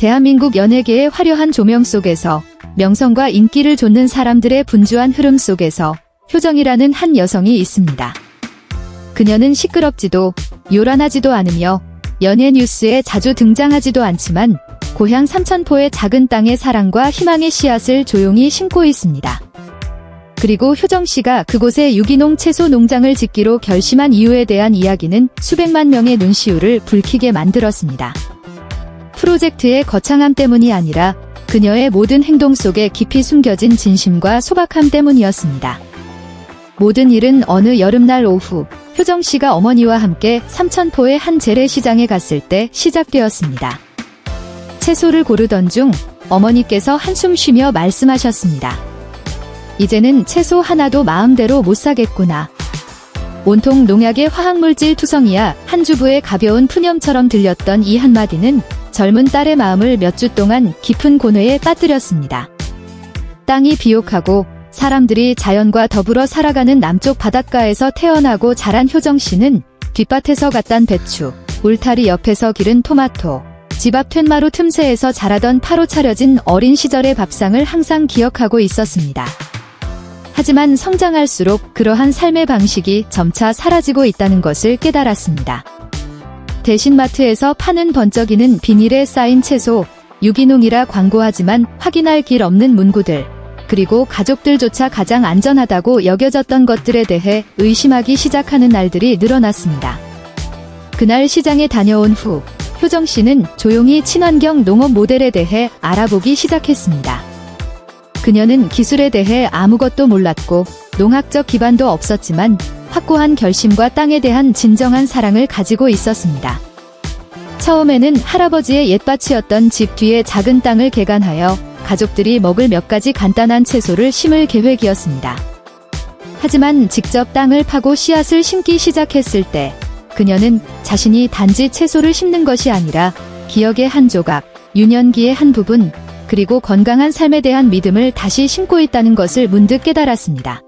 대한민국 연예계의 화려한 조명 속에서 명성과 인기를 좇는 사람들의 분주한 흐름 속에서 효정이라는 한 여성이 있습니다. 그녀는 시끄럽지도 요란하지도 않으며 연예 뉴스에 자주 등장하지도 않지만 고향 삼천포의 작은 땅에 사랑과 희망의 씨앗을 조용히 심고 있습니다. 그리고 효정씨가 그곳에 유기농 채소 농장을 짓기로 결심한 이유에 대한 이야기는 수백만 명의 눈시울을 붉히게 만들었습니다. 프로젝트의 거창함 때문이 아니라 그녀의 모든 행동 속에 깊이 숨겨진 진심과 소박함 때문이었습니다. 모든 일은 어느 여름날 오후 효정씨가 어머니와 함께 삼천포의 한 재래시장에 갔을 때 시작되었습니다. 채소를 고르던 중 어머니께서 한숨 쉬며 말씀하셨습니다. 이제는 채소 하나도 마음대로 못 사겠구나. 온통 농약의 화학물질 투성이야 한 주부의 가벼운 푸념처럼 들렸던 이 한마디는 젊은 딸의 마음을 몇 주 동안 깊은 고뇌에 빠뜨렸습니다. 땅이 비옥하고 사람들이 자연과 더불어 살아가는 남쪽 바닷가에서 태어나고 자란 효정씨는 뒷밭에서 갖단 배추, 울타리 옆에서 기른 토마토, 집 앞 툇마루 틈새에서 자라던 파로 차려진 어린 시절의 밥상을 항상 기억하고 있었습니다. 하지만 성장할수록 그러한 삶의 방식이 점차 사라지고 있다는 것을 깨달았습니다. 대신 마트에서 파는 번쩍이는 비닐에 쌓인 채소, 유기농이라 광고하지만 확인할 길 없는 문구들, 그리고 가족들조차 가장 안전하다고 여겨졌던 것들에 대해 의심하기 시작하는 날들이 늘어났습니다. 그날 시장에 다녀온 후 효정씨는 조용히 친환경 농업 모델에 대해 알아보기 시작했습니다. 그녀는 기술에 대해 아무것도 몰랐고 농학적 기반도 없었지만 확고한 결심과 땅에 대한 진정한 사랑을 가지고 있었습니다. 처음에는 할아버지의 옛밭이었던 집 뒤에 작은 땅을 개간하여 가족들이 먹을 몇 가지 간단한 채소를 심을 계획이었습니다. 하지만 직접 땅을 파고 씨앗을 심기 시작했을 때 그녀는 자신이 단지 채소를 심는 것이 아니라 기억의 한 조각, 유년기의 한 부분, 그리고 건강한 삶에 대한 믿음을 다시 심고 있다는 것을 문득 깨달았습니다.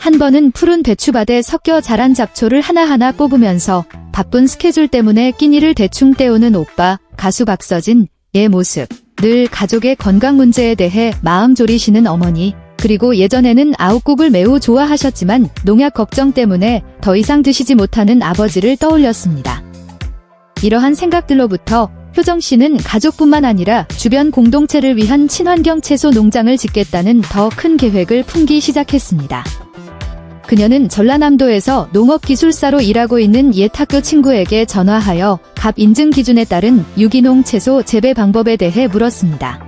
한 번은 푸른 배추밭에 섞여 자란 잡초를 하나하나 뽑으면서 바쁜 스케줄 때문에 끼니를 대충 때우는 오빠, 가수 박서진의 모습, 늘 가족의 건강 문제에 대해 마음 졸이시는 어머니, 그리고 예전에는 아욱국을 매우 좋아하셨지만 농약 걱정 때문에 더 이상 드시지 못하는 아버지를 떠올렸습니다. 이러한 생각들로부터 효정씨는 가족뿐만 아니라 주변 공동체를 위한 친환경 채소 농장을 짓겠다는 더 큰 계획을 품기 시작했습니다. 그녀는 전라남도에서 농업기술사로 일하고 있는 옛 학교 친구에게 전화하여 갑 인증 기준에 따른 유기농 채소 재배 방법에 대해 물었습니다.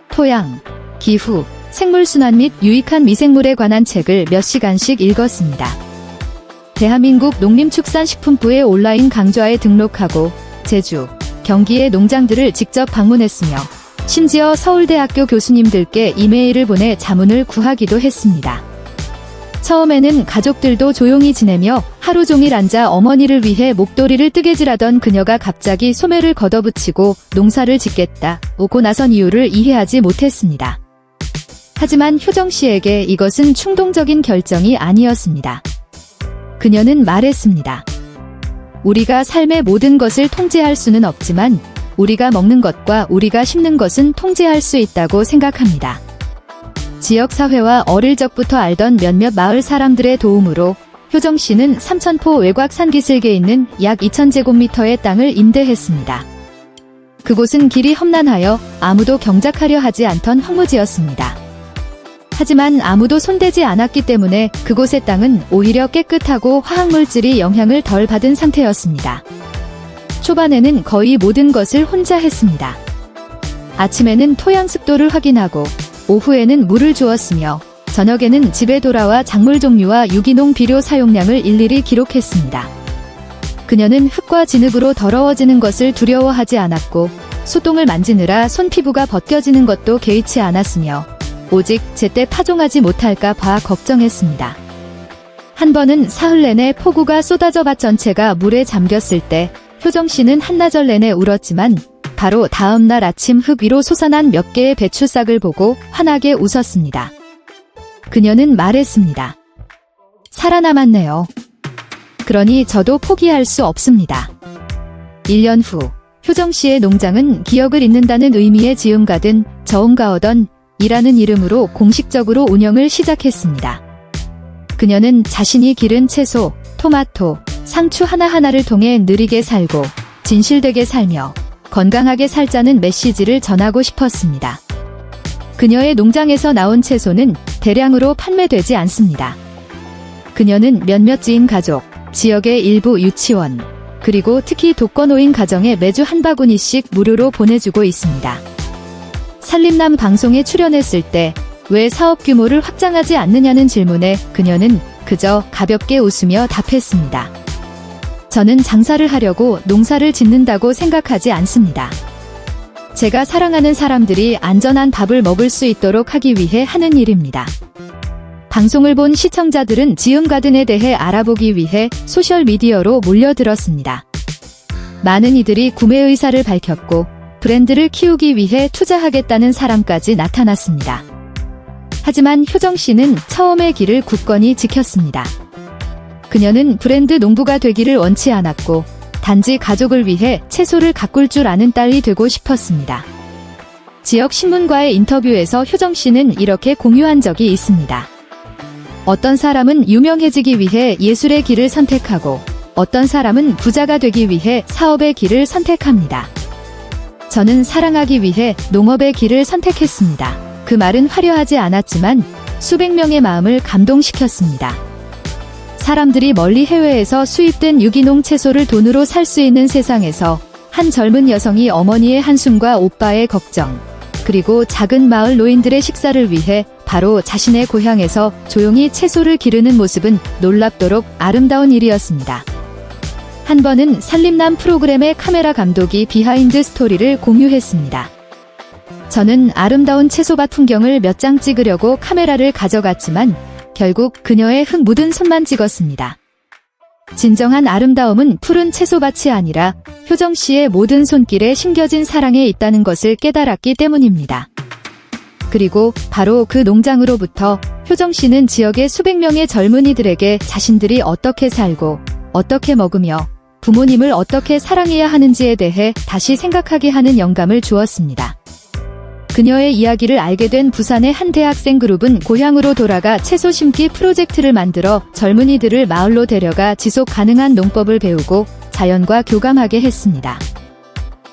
토양, 기후, 생물순환 및 유익한 미생물에 관한 책을 몇 시간씩 읽었습니다. 대한민국 농림축산식품부의 온라인 강좌에 등록하고 제주, 경기의 농장들을 직접 방문했으며 심지어 서울대학교 교수님들께 이메일을 보내 자문을 구하기도 했습니다. 처음에는 가족들도 조용히 지내며 하루 종일 앉아 어머니를 위해 목도리를 뜨개질하던 그녀가 갑자기 소매를 걷어붙이고 농사를 짓겠다 오고 나선 이유를 이해하지 못했습니다. 하지만 효정씨에게 이것은 충동적인 결정이 아니었습니다. 그녀는 말했습니다. 우리가 삶의 모든 것을 통제할 수는 없지만 우리가 먹는 것과 우리가 심는 것은 통제할 수 있다고 생각합니다. 지역사회와 어릴 적부터 알던 몇몇 마을 사람들의 도움으로 효정씨는 삼천포 외곽 산기슭에 있는 약 2000제곱미터의 땅을 임대했습니다. 그곳은 길이 험난하여 아무도 경작하려 하지 않던 황무지였습니다. 하지만 아무도 손대지 않았기 때문에 그곳의 땅은 오히려 깨끗하고 화학물질이 영향을 덜 받은 상태였습니다. 초반에는 거의 모든 것을 혼자 했습니다. 아침에는 토양 습도를 확인하고 오후에는 물을 주었으며 저녁에는 집에 돌아와 작물 종류와 유기농 비료 사용량을 일일이 기록했습니다. 그녀는 흙과 진흙으로 더러워지는 것을 두려워하지 않았고 소똥을 만지느라 손 피부가 벗겨지는 것도 개의치 않았으며 오직 제때 파종하지 못할까 봐 걱정했습니다. 한 번은 사흘 내내 폭우가 쏟아져 밭 전체가 물에 잠겼을 때 효정씨는 한나절 내내 울었지만 바로 다음 날 아침 흙 위로 솟아난 몇 개의 배추싹을 보고 환하게 웃었습니다. 그녀는 말했습니다. 살아남았네요. 그러니 저도 포기할 수 없습니다. 1년 후 효정 씨의 농장은 기억을 잇는다는 의미의 지음가든 저음가어던 이라는 이름으로 공식적으로 운영을 시작했습니다. 그녀는 자신이 기른 채소, 토마토, 상추 하나하나를 통해 느리게 살고 진실되게 살며 건강하게 살자는 메시지를 전하고 싶었습니다. 그녀의 농장에서 나온 채소는 대량으로 판매되지 않습니다. 그녀는 몇몇 지인 가족, 지역의 일부 유치원, 그리고 특히 독거노인 가정에 매주 한 바구니씩 무료로 보내주고 있습니다. 산림남 방송에 출연했을 때 왜 사업 규모를 확장하지 않느냐는 질문에 그녀는 그저 가볍게 웃으며 답했습니다. 저는 장사를 하려고 농사를 짓는다고 생각하지 않습니다. 제가 사랑하는 사람들이 안전한 밥을 먹을 수 있도록 하기 위해 하는 일입니다. 방송을 본 시청자들은 지음가든에 대해 알아보기 위해 소셜미디어로 몰려들었습니다. 많은 이들이 구매 의사를 밝혔고 브랜드를 키우기 위해 투자하겠다는 사람까지 나타났습니다. 하지만 효정 씨는 처음의 길을 굳건히 지켰습니다. 그녀는 브랜드 농부가 되기를 원치 않았고 단지 가족을 위해 채소를 가꿀 줄 아는 딸이 되고 싶었습니다. 지역 신문과의 인터뷰에서 효정 씨는 이렇게 공유한 적이 있습니다. 어떤 사람은 유명해지기 위해 예술의 길을 선택하고 어떤 사람은 부자가 되기 위해 사업의 길을 선택합니다. 저는 사랑하기 위해 농업의 길을 선택했습니다. 그 말은 화려하지 않았지만 수백 명의 마음을 감동시켰습니다. 사람들이 멀리 해외에서 수입된 유기농 채소를 돈으로 살 수 있는 세상에서 한 젊은 여성이 어머니의 한숨과 오빠의 걱정, 그리고 작은 마을 노인들의 식사를 위해 바로 자신의 고향에서 조용히 채소를 기르는 모습은 놀랍도록 아름다운 일이었습니다. 한 번은 산림남 프로그램의 카메라 감독이 비하인드 스토리를 공유했습니다. 저는 아름다운 채소밭 풍경을 몇 장 찍으려고 카메라를 가져갔지만 결국 그녀의 흙 묻은 손만 찍었습니다. 진정한 아름다움은 푸른 채소밭이 아니라 효정 씨의 모든 손길에 심겨진 사랑에 있다는 것을 깨달았기 때문입니다. 그리고 바로 그 농장으로부터 효정 씨는 지역의 수백 명의 젊은이들에게 자신들이 어떻게 살고 어떻게 먹으며 부모님을 어떻게 사랑해야 하는지에 대해 다시 생각하게 하는 영감을 주었습니다. 그녀의 이야기를 알게 된 부산의 한 대학생 그룹은 고향으로 돌아가 채소 심기 프로젝트를 만들어 젊은이들을 마을로 데려가 지속 가능한 농법을 배우고 자연과 교감하게 했습니다.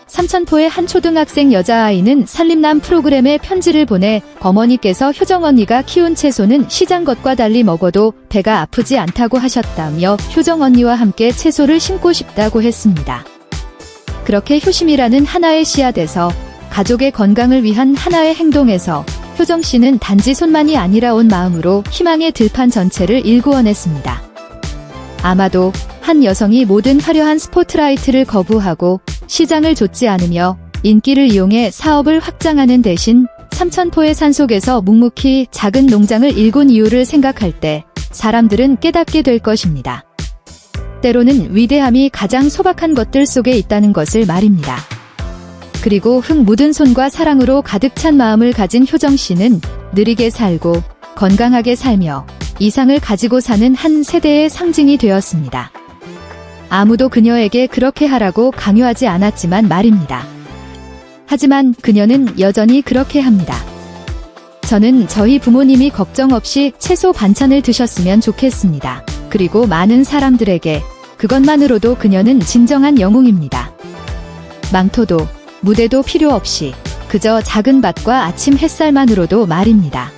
삼천포의 한 초등학생 여자아이는 산림남 프로그램에 편지를 보내 어머니께서 효정 언니가 키운 채소는 시장 것과 달리 먹어도 배가 아프지 않다고 하셨다며 효정 언니와 함께 채소를 심고 싶다고 했습니다. 그렇게 효심이라는 하나의 씨앗에서 가족의 건강을 위한 하나의 행동에서 효정 씨는 단지 손만이 아니라 온 마음으로 희망의 들판 전체를 일구어냈습니다. 아마도 한 여성이 모든 화려한 스포트라이트를 거부하고 시장을 좇지 않으며 인기를 이용해 사업을 확장하는 대신 삼천포의 산속에서 묵묵히 작은 농장을 일군 이유를 생각할 때 사람들은 깨닫게 될 것입니다. 때로는 위대함이 가장 소박한 것들 속에 있다는 것을 말입니다. 그리고 흙 묻은 손과 사랑으로 가득 찬 마음을 가진 효정 씨는 느리게 살고 건강하게 살며 이상을 가지고 사는 한 세대의 상징이 되었습니다. 아무도 그녀에게 그렇게 하라고 강요하지 않았지만 말입니다. 하지만 그녀는 여전히 그렇게 합니다. 저는 저희 부모님이 걱정 없이 채소 반찬을 드셨으면 좋겠습니다. 그리고 많은 사람들에게 그것만으로도 그녀는 진정한 영웅입니다. 망토도 무대도 필요 없이 그저 작은 밭과 아침 햇살만으로도 말입니다.